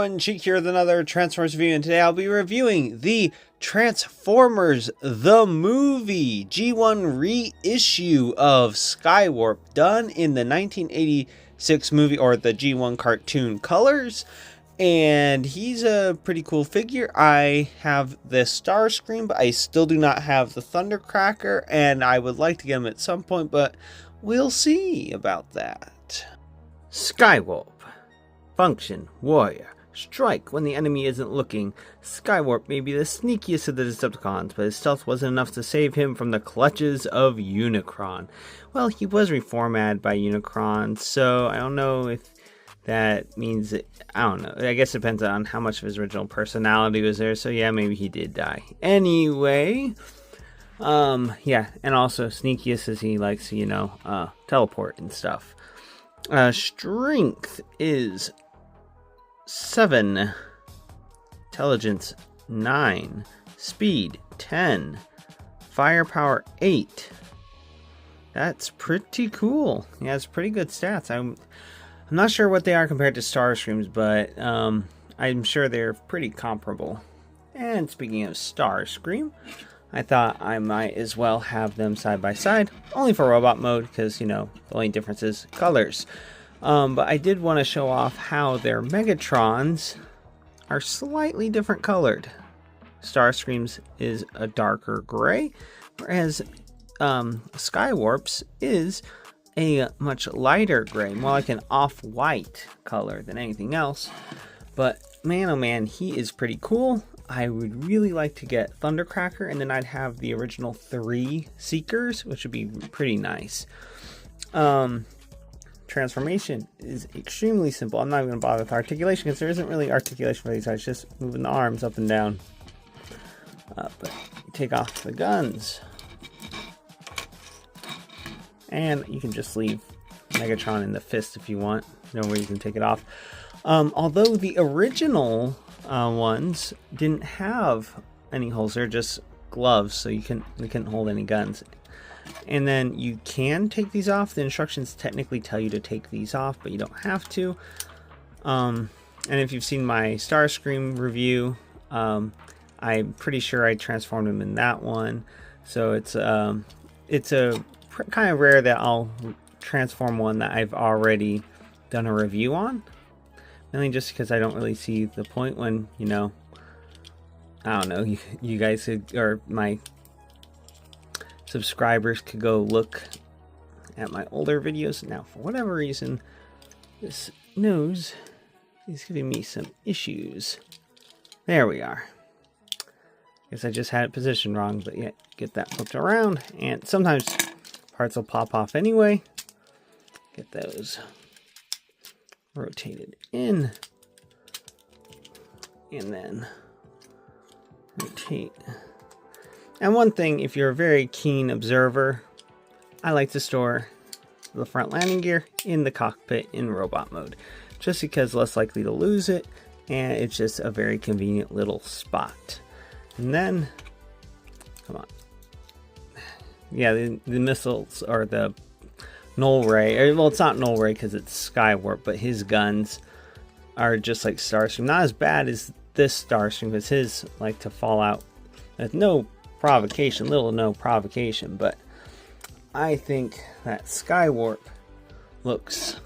everyone, Cheek here with another Transformers review, and today I'll be reviewing the Transformers the Movie G1 reissue of Skywarp, done in the 1986 movie, or the G1 cartoon colors. And he's a pretty cool figure. I have the Starscream, but I still do not have the Thundercracker, and I would like to get him at some point, but we'll see about that. Skywarp. Function, warrior. Strike when the enemy isn't looking. Skywarp may be the sneakiest of the Decepticons, but his stealth wasn't enough to save him from the clutches of Unicron. Well, he was reformatted by Unicron, so I don't know if that means that, I don't know. I guess it depends on how much of his original personality was there, so yeah, maybe he did die. Anyway, yeah, and also sneakiest as he likes to, teleport and stuff. Strength is 7, intelligence 9, speed 10, firepower 8. That's pretty cool. He has pretty good stats. I'm not sure what they are compared to Starscream's, but I'm sure they're pretty comparable. And speaking of Starscream, I thought I might as well have them side by side, only for robot mode, because, the only difference is colors. But I did want to show off how their Megatrons are slightly different colored. Starscream's is a darker gray, whereas Skywarp's is a much lighter gray, more like an off-white color than anything else. But man, oh man, he is pretty cool. I would really like to get Thundercracker, and then I'd have the original 3 Seekers, which would be pretty nice. Transformation is extremely simple. I'm not even going to bother with articulation, because there isn't really articulation for these. It's just moving the arms up and down. But you take off the guns, and you can just leave Megatron in the fist if you want. No reason to take it off. Although the original ones didn't have any holes, they're just gloves, so they couldn't hold any guns. And then you can take these off. The instructions technically tell you to take these off, but you don't have to. And if you've seen my Starscream review, I'm pretty sure I transformed him in that one. So it's a kind of rare that I'll transform one that I've already done a review on. Mainly just because I don't really see the point when, I don't know, you guys could, or my subscribers could go look at my older videos. Now, for whatever reason, this nose is giving me some issues. There we are. Guess I just had it positioned wrong, but yeah, get that flipped around, and sometimes parts will pop off anyway. Get those rotated in, and then rotate. And one thing, if you're a very keen observer, I like to store the front landing gear in the cockpit in robot mode, just because less likely to lose it, and it's just a very convenient little spot. And then, come on, yeah, the missiles, or the Null Ray, well, it's not Null Ray because it's Skywarp, but his guns are just like Starscream. Not as bad as this Starscream, because his like to fall out with no provocation, little to no provocation. But I think that Skywarp looks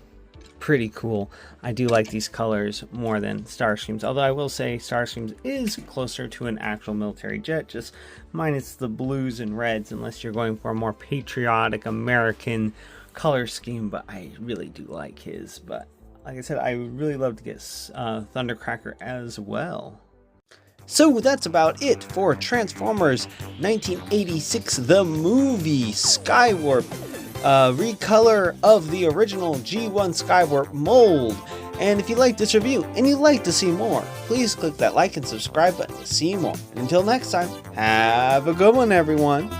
pretty cool. I do like these colors more than Starscream's, although I will say Starscream's is closer to an actual military jet, just minus the blues and reds, unless you're going for a more patriotic American color scheme. But I really do like his. But like I said, I would really love to get Thundercracker as well. So that's about it for Transformers 1986 the Movie Skywarp, recolor of the original G1 Skywarp mold. And if you like this review and you'd like to see more, please click that like and subscribe button to see more. And until next time, have a good one, everyone.